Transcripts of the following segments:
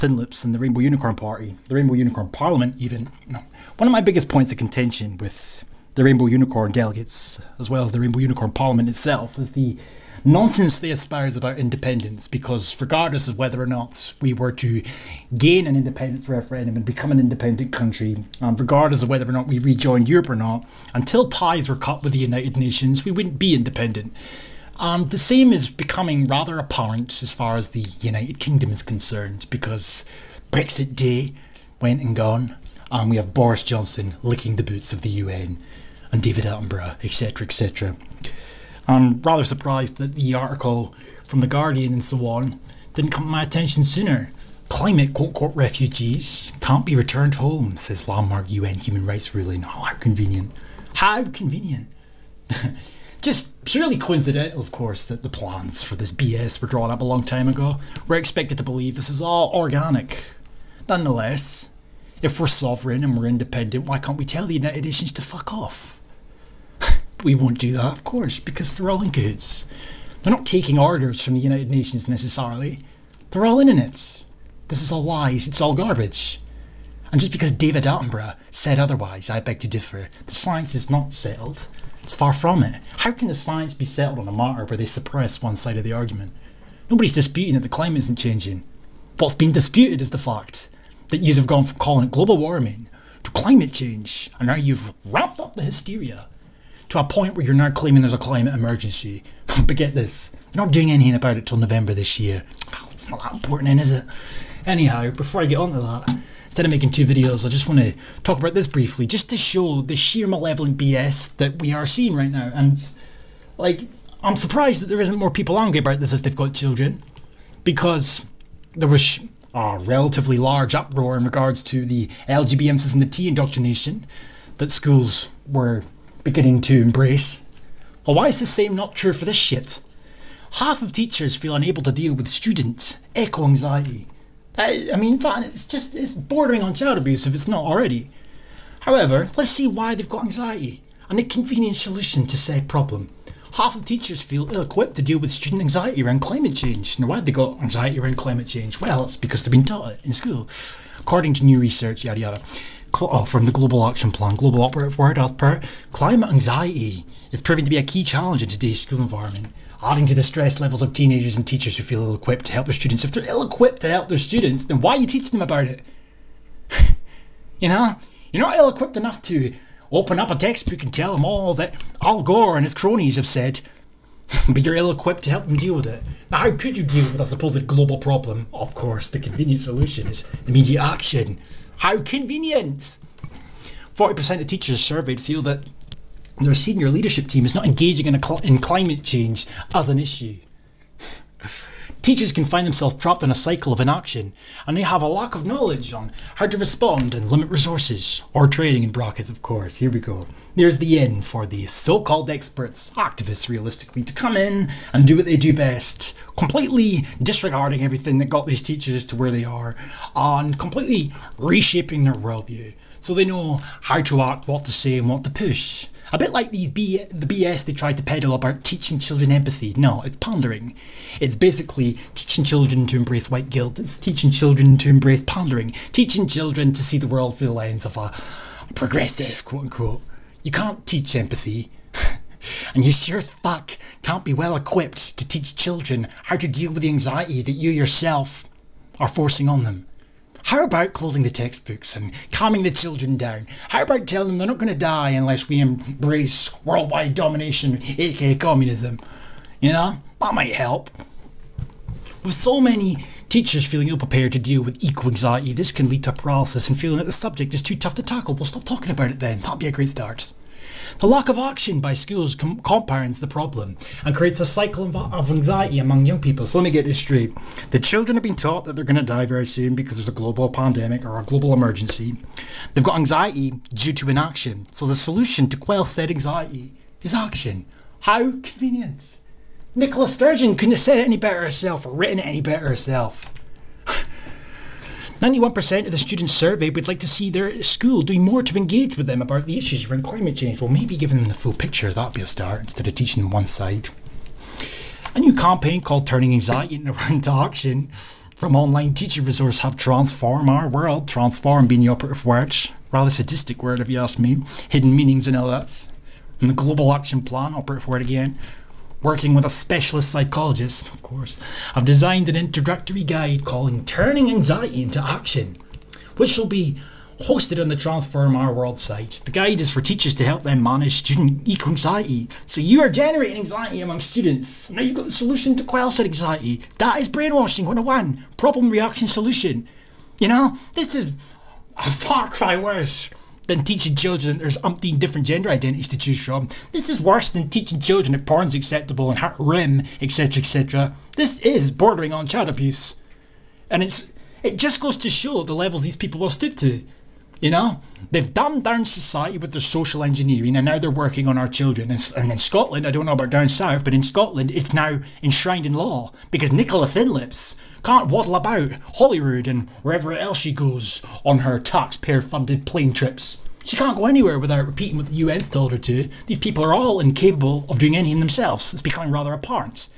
Tin Lips and the Rainbow Unicorn Party, the Rainbow Unicorn Parliament even. One of my biggest points of contention with the Rainbow Unicorn delegates, as well as the Rainbow Unicorn Parliament itself, is the nonsense they espouse about independence, because regardless of whether or not we were to gain an independence referendum and become an independent country, regardless of whether or not we rejoined Europe or not, until ties were cut with the United Nations, we wouldn't be independent. The same is becoming rather apparent as far as the United Kingdom is concerned, because Brexit Day went and gone, and we have Boris Johnson licking the boots of the UN, and David Attenborough, etc, etc. I'm rather surprised that the article from The Guardian and so on didn't come to my attention sooner. Climate quote-unquote refugees can't be returned home, says landmark UN human rights ruling. Oh, how convenient. How convenient. Just purely coincidental, of course, that the plans for this BS were drawn up a long time ago. We're expected to believe this is all organic. Nonetheless, if we're sovereign and we're independent, why can't we tell the United Nations to fuck off? We won't do that, of course, because they're all in cahoots. They're not taking orders from the United Nations necessarily. They're all in it. This is all lies, it's all garbage. And just because David Attenborough said otherwise, I beg to differ. The science is not settled. It's far from it. How can the science be settled on a matter where they suppress one side of the argument? Nobody's disputing that the climate isn't changing. What's been disputed is the fact that you have gone from calling it global warming to climate change, and now you've ramped up the hysteria to a point where you're now claiming there's a climate emergency. But get this, you're not doing anything about it till November this year. It's not that important then, is it? Anyhow, before I get onto that, instead of making two videos, I just want to talk about this briefly, just to show the sheer malevolent BS that we are seeing right now. And, like, I'm surprised that there isn't more people angry about this if they've got children, because there was a relatively large uproar in regards to the LGBT emphasis and the T indoctrination that schools were beginning to embrace. Well, why is the same not true for this shit? Half of teachers feel unable to deal with students' eco-anxiety. I mean, it's bordering on child abuse if it's not already. However, let's see why they've got anxiety and a convenient solution to said problem. Half of teachers feel ill-equipped to deal with student anxiety around climate change. Now, why have they got anxiety around climate change? Well, it's because they've been taught it in school. According to new research, yada yada, from the Global Action Plan, Global Operative Word, as per, climate anxiety is proving to be a key challenge in today's school environment, adding to the stress levels of teenagers and teachers who feel ill-equipped to help their students. If they're ill-equipped to help their students, then why are you teaching them about it? You know, you're not ill-equipped enough to open up a textbook and tell them all that Al Gore and his cronies have said, but you're ill-equipped to help them deal with it. Now, how could you deal with a supposed global problem? Of course, the convenient solution is immediate action. How convenient! 40% of teachers surveyed feel that their senior leadership team is not engaging in climate change as an issue. Teachers can find themselves trapped in a cycle of inaction, and they have a lack of knowledge on how to respond and limit resources, or training in brackets, of course. Here we go. There's the end for the so-called experts, activists realistically, to come in and do what they do best, completely disregarding everything that got these teachers to where they are, and completely reshaping their worldview, so they know how to act, what to say, and what to push. A bit like the BS they tried to peddle about teaching children empathy. No, it's pandering. It's basically teaching children to embrace white guilt. It's teaching children to embrace pandering. Teaching children to see the world through the lens of a progressive, quote unquote. You can't teach empathy. And you sure as fuck can't be well equipped to teach children how to deal with the anxiety that you yourself are forcing on them. How about closing the textbooks and calming the children down? How about telling them they're not going to die unless we embrace worldwide domination, aka communism? You know, that might help. With so many teachers feeling ill-prepared to deal with eco-anxiety, this can lead to paralysis and feeling that the subject is too tough to tackle. Well, stop talking about it then. That'd be a great start. The lack of action by schools compounds the problem and creates a cycle of anxiety among young people. So let me get this straight. The children are being taught that they're going to die very soon because there's a global pandemic or a global emergency. They've got anxiety due to inaction. So the solution to quell said anxiety is action. How convenient. Nicola Sturgeon couldn't have said it any better herself or written it any better herself. 91% of the students surveyed would like to see their school doing more to engage with them about the issues around climate change. Well, maybe giving them the full picture, that'd be a start, instead of teaching them one side. A new campaign called Turning Anxiety into Action From online teacher resource hub Transform Our World, transform being the operative word, rather sadistic word if you ask me, hidden meanings and all that. And the Global Action Plan, operative word again, working with a specialist psychologist, of course, I've designed an introductory guide called Turning Anxiety into Action, which will be hosted on the Transform Our World site. The guide is for teachers to help them manage student eco-anxiety. So you are generating anxiety among students. Now you've got the solution to quell said anxiety. That is brainwashing 101. Problem, reaction, solution. You know, this is a far cry worse than teaching children there's umpteen different gender identities to choose from. This is worse than teaching children that porn's acceptable and heart rim, etc, etc. This is bordering on child abuse. And it just goes to show the levels these people will stoop to. You know, they've dumbed down society with their social engineering, and now they're working on our children. And in Scotland, I don't know about down south, but in Scotland, it's now enshrined in law because Nicola Thinlips can't waddle about Holyrood and wherever else she goes on her taxpayer-funded plane trips. She can't go anywhere without repeating what the UN's told her to. These people are all incapable of doing anything themselves. It's becoming rather apparent.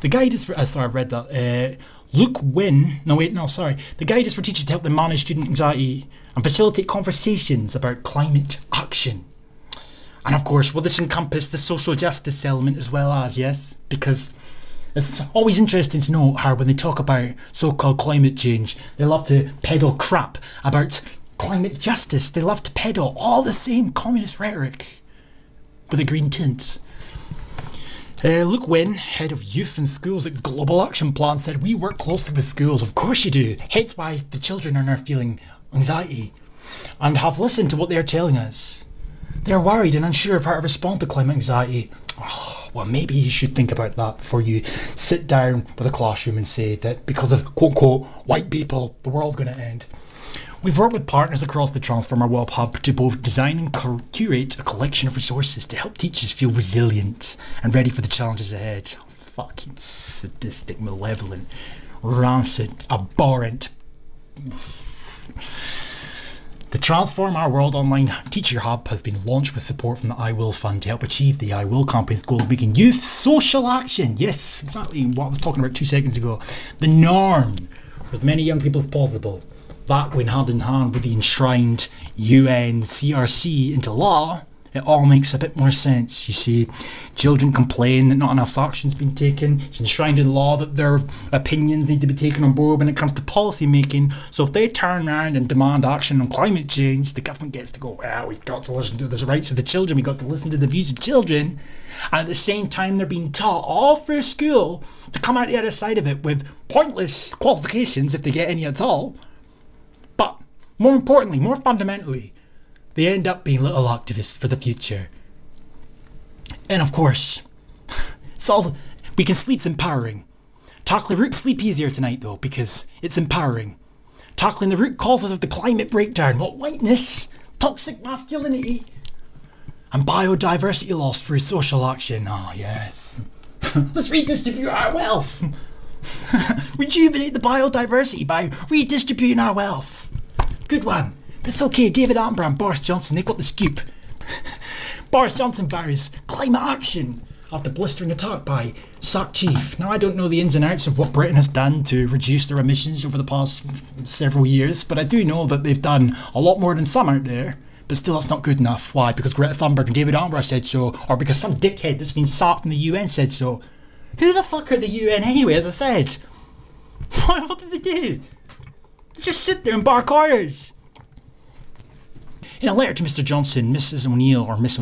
The guide is for... sorry, I've read that. Luke Wynn... The guide is for teachers to help them manage student anxiety and facilitate conversations about climate action. And of course, will this encompass the social justice element as well as, yes? Because it's always interesting to know how when they talk about so-called climate change, they love to peddle crap about climate justice. They love to peddle all the same communist rhetoric with a green tint. Luke Wynn, head of youth and schools at Global Action Plan, said, "We work closely with schools." Of course you do. Hence why the children are now feeling anxiety and have listened to what they're telling us. They're worried and unsure of how to respond to climate anxiety. Oh, well, maybe you should think about that before you sit down with a classroom and say that because of quote-unquote white people, the world's going to end. We've worked with partners across the Transform Our World Hub to both design and curate a collection of resources to help teachers feel resilient and ready for the challenges ahead. Fucking sadistic, malevolent, rancid, abhorrent. The Transform Our World Online Teacher Hub has been launched with support from the I Will Fund to help achieve the I Will campaign's goal of making youth social action. Yes, exactly what I was talking about 2 seconds ago. The norm for as many young people as possible. That going hand in hand with the enshrined UN CRC into law, it all makes a bit more sense. You see, children complain that not enough action's been taken. It's enshrined in law that their opinions need to be taken on board when it comes to policy making. So if they turn around and demand action on climate change, the government gets to go, well, we've got to listen to the rights of the children, we've got to listen to the views of children. And at the same time, they're being taught all through school to come out the other side of it with pointless qualifications, if they get any at all. But more importantly, more fundamentally, they end up being little activists for the future. And of course, we can sleep's empowering. Tackling the root, sleep easier tonight though, because it's empowering. Tackling the root causes of the climate breakdown, what whiteness, toxic masculinity, and biodiversity loss through social action. Oh yes. Let's redistribute our wealth. Rejuvenate the biodiversity by redistributing our wealth. Good one. But it's okay, David Attenborough and Boris Johnson, they got the scoop. Boris Johnson vows climate action after blistering attack by SAC chief. Now, I don't know the ins and outs of what Britain has done to reduce their emissions over the past several years, but I do know that they've done a lot more than some out there. But still, that's not good enough. Why? Because Greta Thunberg and David Attenborough said so, or because some dickhead that's been sacked from the UN said so. Who the fuck are the UN anyway, as I said? What did they do? They just sit there and bark orders. In a letter to Mr. Johnson, Miss O'Neill, promised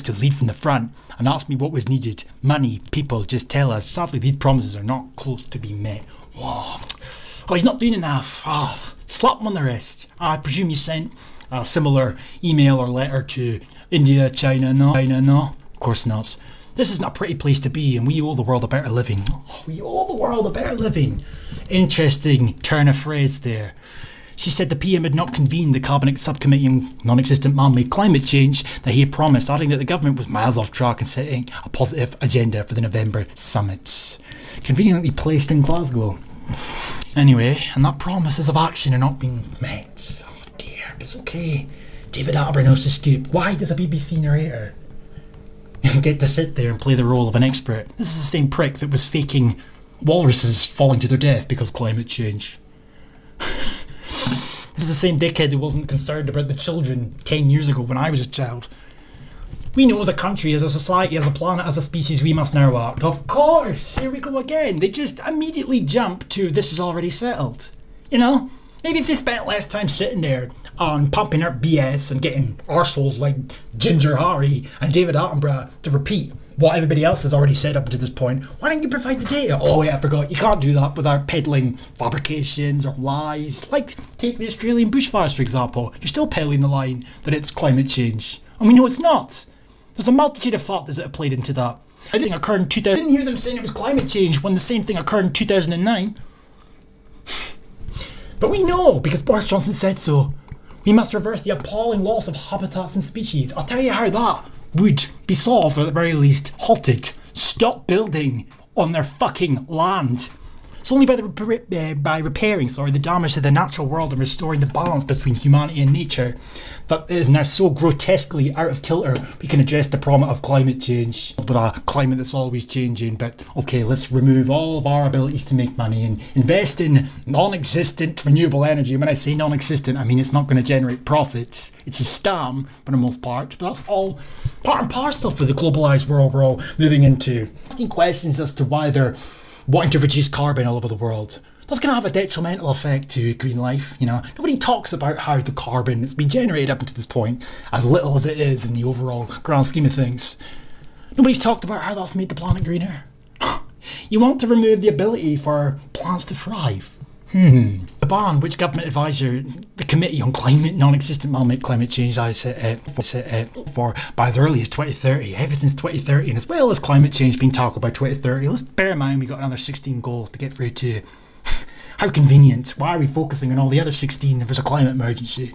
to lead from the front and asked me what was needed. Money, people, just tell us. Sadly, these promises are not close to being met. Whoa. Oh, he's not doing enough. Slap him on the wrist. I presume you sent a similar email or letter to India, China, no? Of course not. This isn't a pretty place to be, and we owe the world a better living. We owe the world a better living. Interesting turn of phrase there. She said the PM had not convened the Cabinet Subcommittee on Non-Existent Man-Made Climate Change that he had promised, adding that the government was miles off track in setting a positive agenda for the November summit. Conveniently placed in Glasgow. Anyway, and that promises of action are not being met. Oh dear, but it's okay. David Attenborough knows to stoop. Why does a BBC narrator get to sit there and play the role of an expert? This is the same prick that was faking walruses falling to their death because of climate change. This is the same dickhead who wasn't concerned about the children 10 years ago when I was a child. We know as a country, as a society, as a planet, as a species, we must now act. Of course! Here we go again. They just immediately jump to this is already settled. You know? Maybe if they spent less time sitting there on pumping out BS and getting arseholes like Ginger Harry and David Attenborough to repeat what everybody else has already said up to this point, why don't you provide the data? Oh yeah, I forgot. You can't do that without peddling fabrications or lies. Like, take the Australian bushfires, for example. You're still peddling the line that it's climate change. And we know it's not. There's a multitude of factors that have played into that. I didn't occur in 2000. I didn't hear them saying it was climate change when the same thing occurred in 2009. But we know, because Boris Johnson said so. We must reverse the appalling loss of habitats and species. I'll tell you how that would be solved, or at the very least halted. Stop building on their fucking land. It's only by repairing the damage to the natural world and restoring the balance between humanity and nature that is now so grotesquely out of kilter we can address the problem of climate change. But a climate that's always changing, but okay, let's remove all of our abilities to make money and invest in non-existent renewable energy. When I say non-existent, I mean it's not going to generate profit. It's a scam for the most part, but that's all part and parcel for the globalised world we're all moving into. Asking questions as to why they're wanting to reduce carbon all over the world. That's going to have a detrimental effect to green life, you know. Nobody talks about how the carbon that's been generated up until this point, as little as it is in the overall grand scheme of things, nobody's talked about how that's made the planet greener. You want to remove the ability for plants to thrive. The ban, which government advisor, the Committee on Climate, Non-Existent Man-Made Climate Change, I set for by as early as 2030. Everything's 2030, and as well as climate change being tackled by 2030. Let's bear in mind we've got another 16 goals to get through too. How convenient. Why are we focusing on all the other 16 if there's a climate emergency?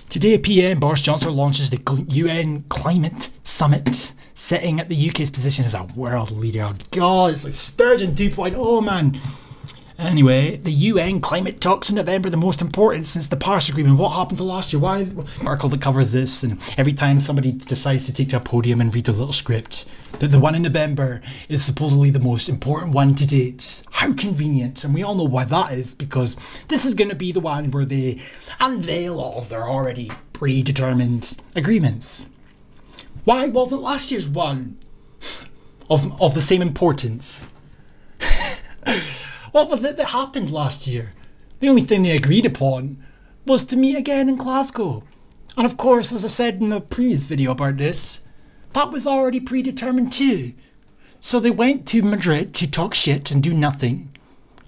Today, PM Boris Johnson launches the UN Climate Summit, setting at the UK's position as a world leader. Oh God, it's like Sturgeon 2.0, man. Anyway, the UN climate talks in November, the most important since the Paris Agreement. What happened to last year? Why? An article that covers this, and every time somebody decides to take to a podium and read a little script, that the one in November is supposedly the most important one to date. How convenient. And we all know why that is, because this is going to be the one where they unveil all of their already predetermined agreements. Why wasn't last year's one of the same importance? What was it that happened last year? The only thing they agreed upon was to meet again in Glasgow. And of course, as I said in the previous video about this, that was already predetermined too. So they went to Madrid to talk shit and do nothing,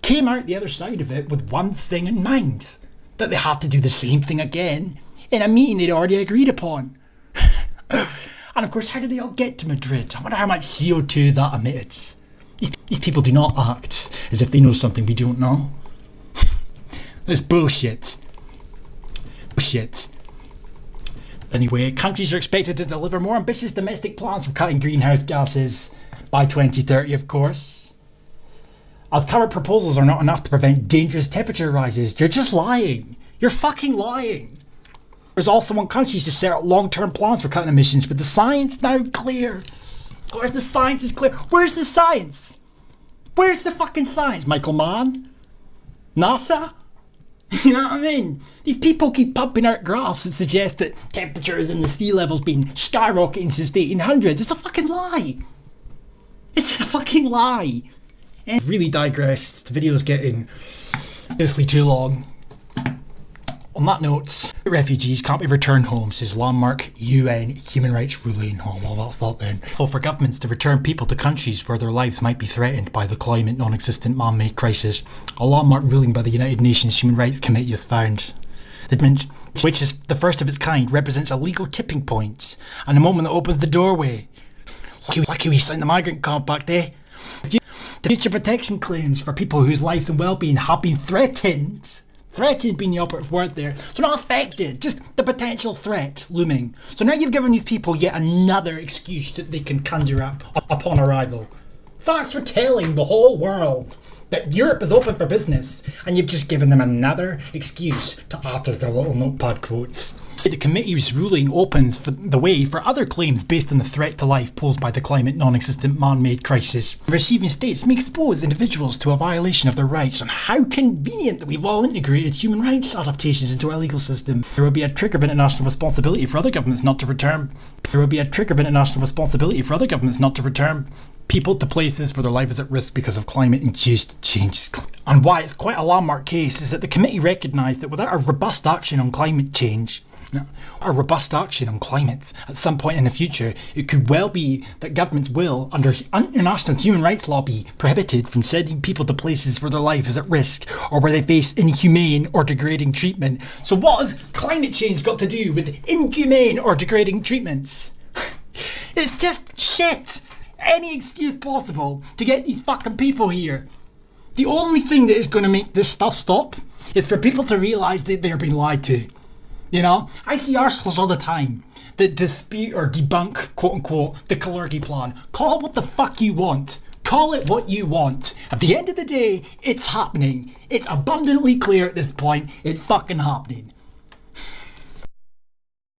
came out the other side of it with one thing in mind, that they had to do the same thing again in a meeting they'd already agreed upon. And of course, how did they all get to Madrid? I wonder how much CO2 that emitted. These people do not act as if they know something we don't know. That's bullshit. Bullshit. Anyway, countries are expected to deliver more ambitious domestic plans for cutting greenhouse gases by 2030, of course. As current proposals are not enough to prevent dangerous temperature rises, you're just lying. You're fucking lying. There's also want countries to set out long-term plans for cutting emissions, but the science now clear. Where's the science is clear? Where's the science? Where's the fucking science, Michael Mann? NASA? You know what I mean? These people keep pumping out graphs that suggest that temperatures and the sea levels been skyrocketing since the 1800s. It's a fucking lie. It's a fucking lie. And really digressed. The video's getting seriously too long. On that note, refugees can't be returned home, says landmark UN human rights ruling. Oh, well, that's that then. Call for governments to return people to countries where their lives might be threatened by the climate non-existent man-made crisis. A landmark ruling by the United Nations Human Rights Committee has found that, which is the first of its kind, represents a legal tipping point and a moment that opens the doorway. Lucky we signed the Migrant Compact, eh? The future protection claims for people whose lives and well-being have been threatened. Threatened being the operative word there. So not affected, just the potential threat looming. So now you've given these people yet another excuse that they can conjure up upon arrival. Thanks for telling the whole world that Europe is open for business, and you've just given them another excuse to add to their little notepad quotes. The committee's ruling opens the way for other claims based on the threat to life posed by the climate non-existent man-made crisis. Receiving states may expose individuals to a violation of their rights, and how convenient that we've all integrated human rights adaptations into our legal system. There will be a trigger of international responsibility for other governments not to return. There will be a trigger of international responsibility for other governments not to return people to places where their life is at risk because of climate-induced changes. And why it's quite a landmark case is that the committee recognised that without a robust action on climate change, a robust action on climate at some point in the future, it could well be that governments will, under international human rights law, be prohibited from sending people to places where their life is at risk or where they face inhumane or degrading treatment. So what has climate change got to do with inhumane or degrading treatments? It's just shit! Any excuse possible to get these fucking people here. The only thing that is going to make this stuff stop is for people to realise that they're being lied to. You know, I see arseholes all the time that dispute or debunk, quote unquote, the Kalergi plan. Call it what the fuck you want. Call it what you want. At the end of the day, it's happening. It's abundantly clear at this point. It's fucking happening.